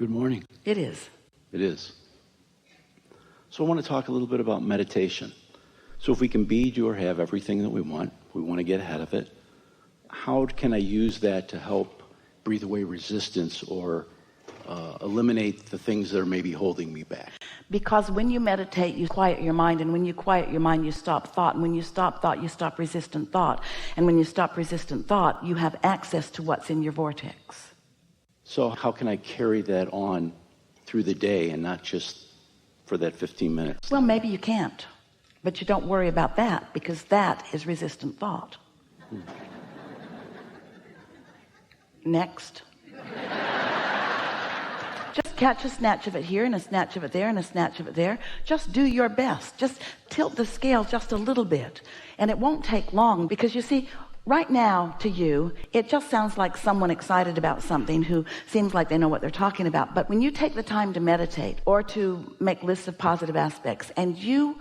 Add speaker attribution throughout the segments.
Speaker 1: Good morning.
Speaker 2: It is.
Speaker 1: It is. So I want to talk a little bit about meditation. So if we can be, do, or have everything that we want to get ahead of it, how can I use that to help breathe away resistance or eliminate the things that are maybe holding me back?
Speaker 2: Because when you meditate, you quiet your mind, and when you quiet your mind, you stop thought, and when you stop thought, you stop resistant thought, and when you stop resistant thought, you have access to what's in your vortex.
Speaker 1: So how can I carry that on through the day and not just for that 15 minutes?
Speaker 2: Well, maybe you can't, but you don't worry about that, because that is resistant thought. Next. Just catch a snatch of it here and a snatch of it there and a snatch of it there. Just do your best. Just tilt the scale just a little bit, and it won't take long, because you see, right now to you it just sounds like someone excited about something who seems like they know what they're talking about. But when you take the time to meditate or to make lists of positive aspects, and you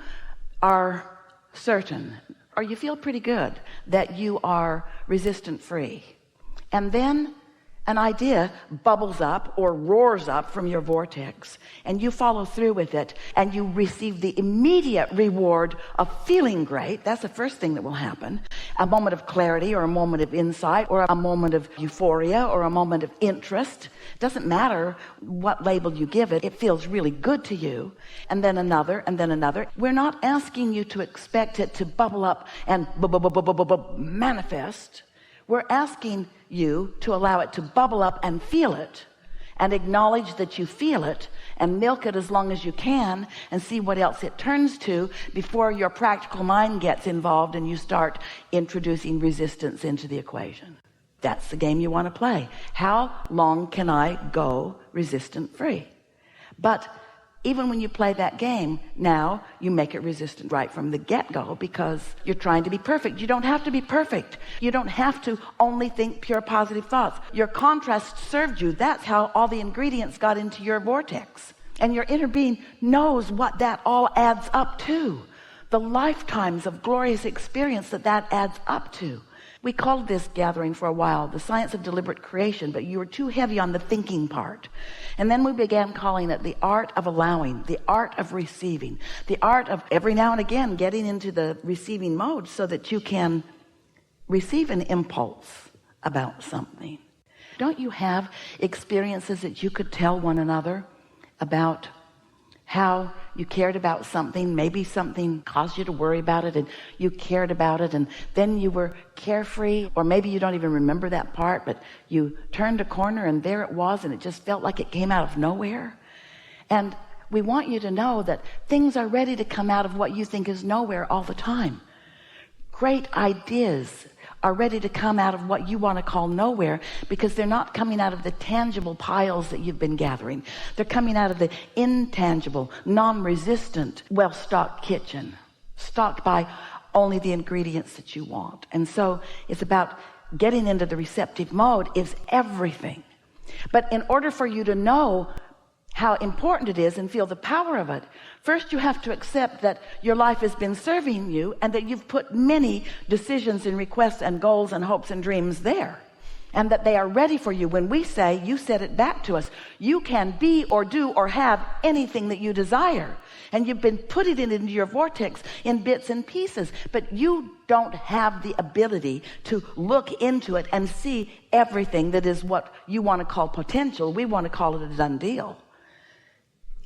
Speaker 2: are certain, or you feel pretty good that you are resistant free, and then an idea bubbles up or roars up from your vortex, and you follow through with it, and you receive the immediate reward of feeling great. That's the first thing that will happen. A moment of clarity, or a moment of insight, or a moment of euphoria, or a moment of interest. Doesn't matter what label you give it, it feels really good to you. And then another, and then another. We're not asking you to expect it to bubble up and manifest. We're asking you to allow it to bubble up and feel it, and acknowledge that you feel it, and milk it as long as you can, and see what else it turns to before your practical mind gets involved and you start introducing resistance into the equation. That's the game you want to play. How long can I go resistant free? But even when you play that game, now you make it resistant right from the get-go, because you're trying to be perfect. You don't have to be perfect. You don't have to only think pure positive thoughts. Your contrast served you. That's how all the ingredients got into your vortex. And your inner being knows what that all adds up to. The lifetimes of glorious experience that adds up to. We called this gathering for a while the science of deliberate creation, but you were too heavy on the thinking part. And then we began calling it the art of allowing, the art of receiving, the art of every now and again getting into the receiving mode so that you can receive an impulse about something. Don't you have experiences that you could tell one another about how you cared about something? Maybe something caused you to worry about it, and you cared about it, and then you were carefree, or maybe you don't even remember that part, but you turned a corner and there it was, and it just felt like it came out of nowhere. And we want you to know that things are ready to come out of what you think is nowhere all the time. Great ideas are ready to come out of what you want to call nowhere, because they're not coming out of the tangible piles that you've been gathering. They're coming out of the intangible, non-resistant, well-stocked kitchen, stocked by only the ingredients that you want. And so it's about getting into the receptive mode is everything. But in order for you to know how important it is and feel the power of it, first you have to accept that your life has been serving you, and that you've put many decisions and requests and goals and hopes and dreams there, and that they are ready for you. When we say, you said it back to us, you can be or do or have anything that you desire, and you've been putting it into your vortex in bits and pieces, but you don't have the ability to look into it and see everything that is what you want to call potential. We want to call it a done deal.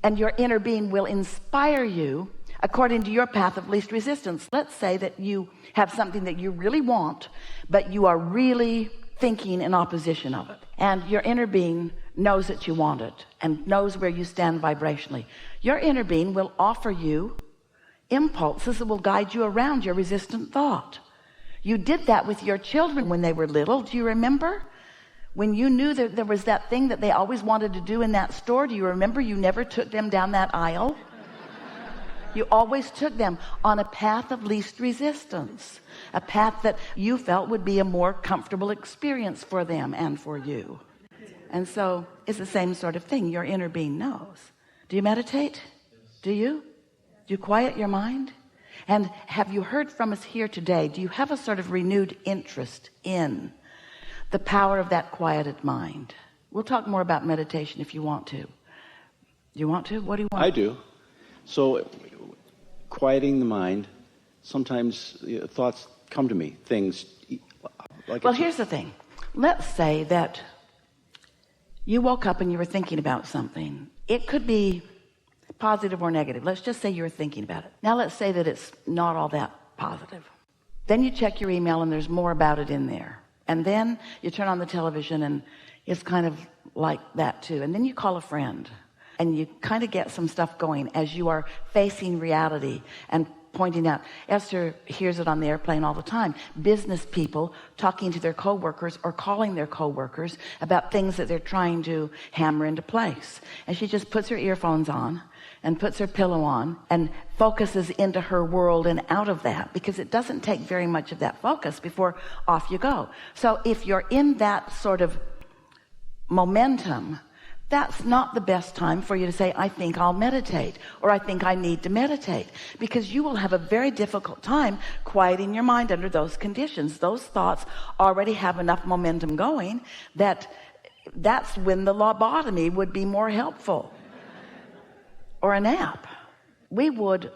Speaker 2: And your inner being will inspire you according to your path of least resistance. Let's say that you have something that you really want, but you are really thinking in opposition of it. And your inner being knows that you want it and knows where you stand vibrationally. Your inner being will offer you impulses that will guide you around your resistant thought. You did that with your children when they were little. Do you remember? When you knew that there was that thing that they always wanted to do in that store, do you remember you never took them down that aisle? You always took them on a path of least resistance, a path that you felt would be a more comfortable experience for them and for you. And so it's the same sort of thing. Your inner being knows. Do you meditate? Do you? Do you quiet your mind? And have you heard from us here today? Do you have a sort of renewed interest in the power of that quieted mind? We'll talk more about meditation if you want to. You want to? What do you want?
Speaker 1: I do. So, quieting the mind, sometimes thoughts come to me, things like...
Speaker 2: Well, here's the thing. Let's say that you woke up and you were thinking about something. It could be positive or negative. Let's just say you were thinking about it. Now let's say that it's not all that positive. Then you check your email and there's more about it in there. And then you turn on the television and it's kind of like that too. And then you call a friend and you kind of get some stuff going as you are facing reality and pointing out. Esther hears it on the airplane all the time. Business people talking to their coworkers or calling their coworkers about things that they're trying to hammer into place. And she just puts her earphones on and puts her pillow on and focuses into her world and out of that, because it doesn't take very much of that focus before off you go. So if you're in that sort of momentum, that's not the best time for you to say, I think I'll meditate, or I think I need to meditate, because you will have a very difficult time quieting your mind under those conditions. Those thoughts already have enough momentum going that's when the lobotomy would be more helpful, or a nap. We would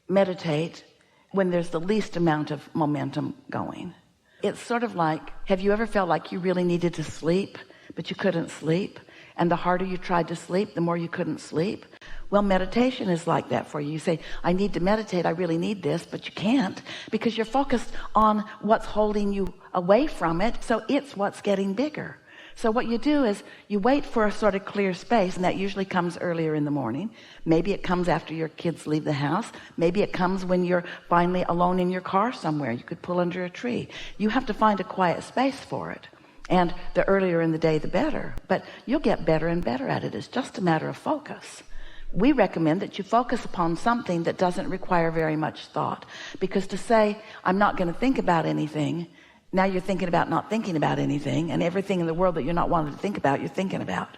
Speaker 2: meditate when there's the least amount of momentum going. It's sort of like, have you ever felt like you really needed to sleep, but you couldn't sleep? And the harder you tried to sleep, the more you couldn't sleep. Well, meditation is like that for you. You say, I need to meditate, I really need this, but you can't, because you're focused on what's holding you away from it. So it's what's getting bigger. So what you do is you wait for a sort of clear space, and that usually comes earlier in the morning. Maybe it comes after your kids leave the house. Maybe it comes when you're finally alone in your car somewhere. You could pull under a tree. You have to find a quiet space for it. And the earlier in the day, the better. But you'll get better and better at it. It's just a matter of focus. We recommend that you focus upon something that doesn't require very much thought. Because to say, I'm not going to think about anything, now you're thinking about not thinking about anything, and everything in the world that you're not wanting to think about, you're thinking about.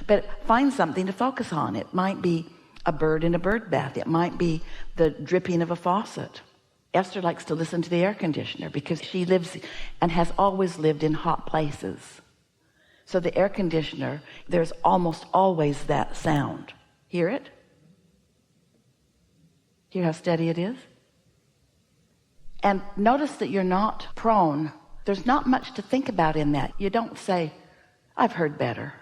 Speaker 2: But find something to focus on. It might be a bird in a bird bath. It might be the dripping of a faucet. Esther likes to listen to the air conditioner because she lives and has always lived in hot places. So the air conditioner, there's almost always that sound. Hear it? Hear how steady it is? And notice that you're not prone. There's not much to think about in that. You don't say, I've heard better.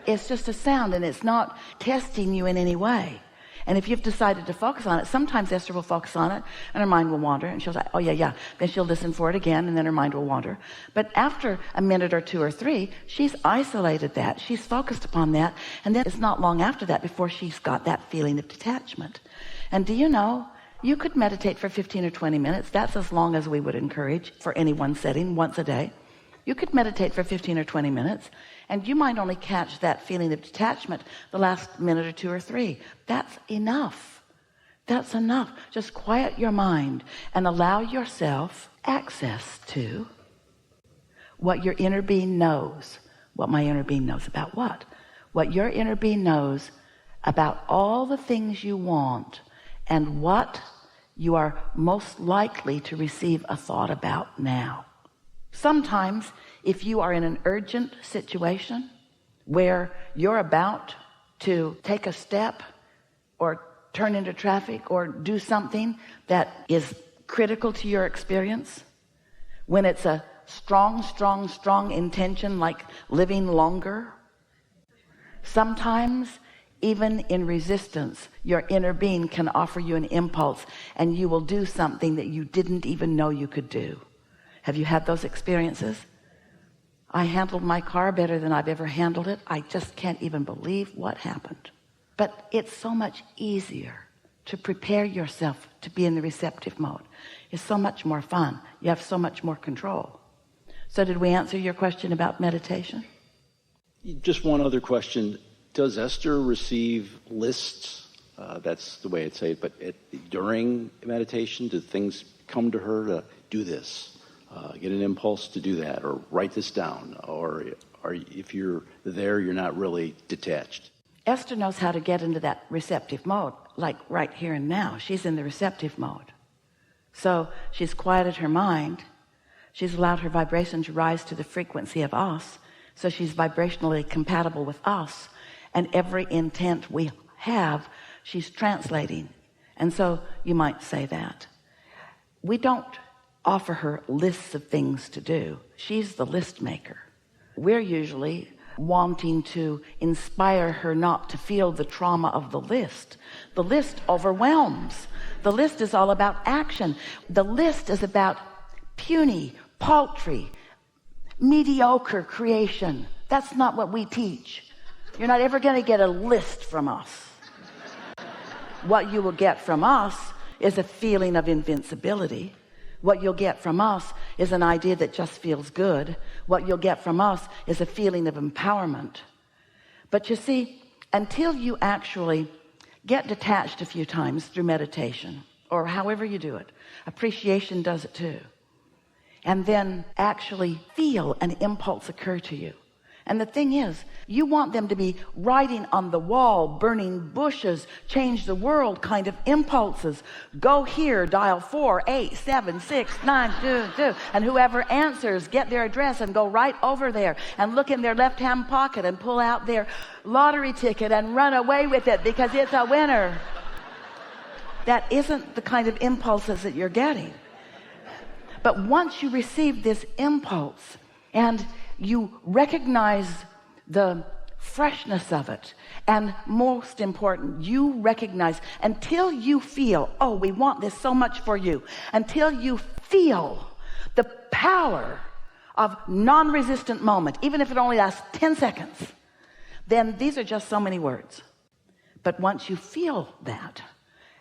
Speaker 2: It's just a sound, and it's not testing you in any way. And if you've decided to focus on it, sometimes Esther will focus on it and her mind will wander, and she'll say, oh yeah. Then she'll listen for it again, and then her mind will wander. But after a minute or two or three, she's isolated that. She's focused upon that. And then it's not long after that before she's got that feeling of detachment. And do you know, you could meditate for 15 or 20 minutes. That's as long as we would encourage for any one setting, once a day. You could meditate for 15 or 20 minutes, and you might only catch that feeling of detachment the last minute or two or three. That's enough. That's enough. Just quiet your mind and allow yourself access to what your inner being knows. What my inner being knows about what? What your inner being knows about all the things you want and what you are most likely to receive a thought about now. Sometimes, if you are in an urgent situation where you're about to take a step or turn into traffic or do something that is critical to your experience, when it's a strong intention like living longer, sometimes even in resistance, your inner being can offer you an impulse, and you will do something that you didn't even know you could do. Have you had those experiences? I handled my car better than I've ever handled it. I just can't even believe what happened. But it's so much easier to prepare yourself to be in the receptive mode. It's so much more fun. You have so much more control. So did we answer your question about meditation?
Speaker 1: Just one other question. Does Esther receive lists? That's the way I'd say it. But during meditation, do things come to her to do this? Get an impulse to do that, or write this down, or if you're there, you're not really detached.
Speaker 2: Esther knows how to get into that receptive mode, like right here and now. She's in the receptive mode. So she's quieted her mind. She's allowed her vibration to rise to the frequency of us. So she's vibrationally compatible with us. And every intent we have, she's translating. And so you might say that. We don't offer her lists of things to do. She's the list maker. We're usually wanting to inspire her not to feel the trauma of the list. The list overwhelms. The list is all about action. The list is about puny, paltry, mediocre creation. That's not what we teach. You're not ever going to get a list from us. What you will get from us is a feeling of invincibility. What you'll get from us is an idea that just feels good. What you'll get from us is a feeling of empowerment. But you see, until you actually get detached a few times through meditation, or however you do it, appreciation does it too, and then actually feel an impulse occur to you. And the thing is, you want them to be writing on the wall, burning bushes, change the world kind of impulses. Go here, dial 4876922, and whoever answers, get their address and go right over there and look in their left-hand pocket and pull out their lottery ticket and run away with it because it's a winner. That isn't the kind of impulses that you're getting. But once you receive this impulse and you recognize the freshness of it, and most important, you recognize, until you feel, oh, we want this so much for you, until you feel the power of non-resistant moment, even if it only lasts 10 seconds, then these are just so many words. But once you feel that,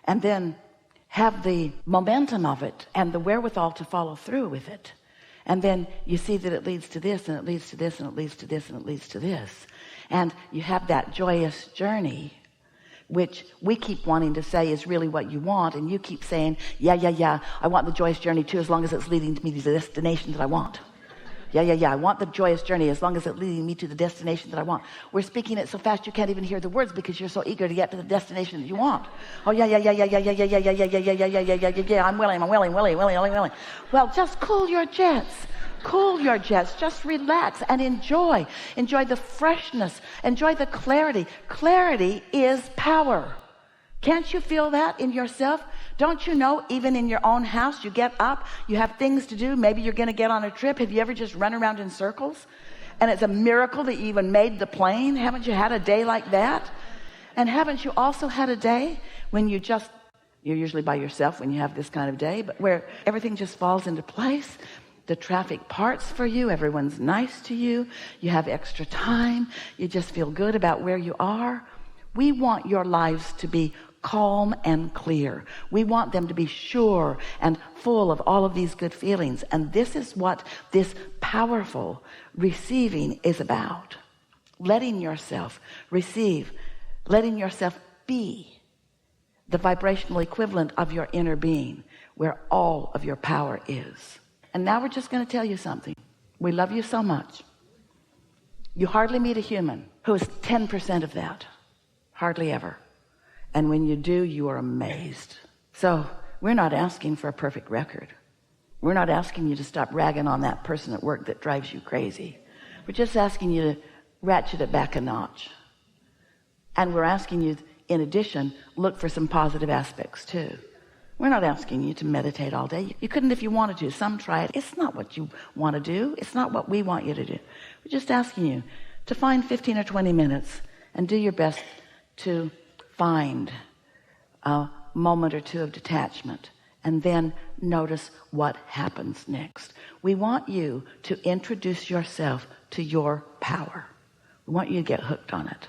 Speaker 2: and then have the momentum of it and the wherewithal to follow through with it, and then you see that it leads to this, and it leads to this, and it leads to this, and it leads to this, and you have that joyous journey, which we keep wanting to say is really what you want, and you keep saying, yeah, I want the joyous journey too, as long as it's leading me to the destination that I want. Yeah, I want the joyous journey as long as it's leading me to the destination that I want. We're speaking it so fast you can't even hear the words because you're so eager to get to the destination that you want. Oh, yeah, I'm willing. Well, just cool your jets. Just relax and enjoy the freshness, enjoy the clarity. Clarity is power. Can't you feel that in yourself? Don't you know, even in your own house, you get up, you have things to do, maybe you're going to get on a trip. Have you ever just run around in circles? And it's a miracle that you even made the plane. Haven't you had a day like that? And haven't you also had a day when you're usually by yourself when you have this kind of day, but where everything just falls into place? The traffic parts for you, everyone's nice to you, you have extra time, you just feel good about where you are. We want your lives to be calm and clear. We want them to be sure and full of all of these good feelings. And this is what this powerful receiving is about. Letting yourself receive, letting yourself be the vibrational equivalent of your inner being, where all of your power is. And now we're just going to tell you something. We love you so much. You hardly meet a human who is 10% of that. Hardly ever. And when you do, you are amazed. So we're not asking for a perfect record. We're not asking you to stop ragging on that person at work that drives you crazy. We're just asking you to ratchet it back a notch. And we're asking you, in addition, look for some positive aspects too. We're not asking you to meditate all day. You couldn't if you wanted to. Some try it. It's not what you want to do. It's not what we want you to do. We're just asking you to find 15 or 20 minutes and do your best to find a moment or two of detachment, and then notice what happens next. We want you to introduce yourself to your power. We want you to get hooked on it,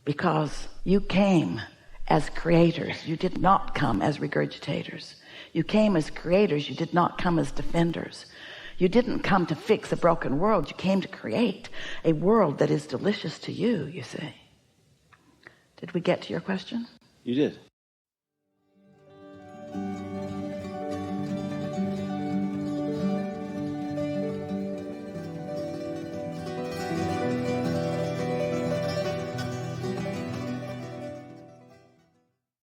Speaker 2: because you came as creators. You did not come as regurgitators. You came as creators. You did not come as defenders. You didn't come to fix a broken world. You came to create a world that is delicious to you, you see. Did we get to your question?
Speaker 1: You did.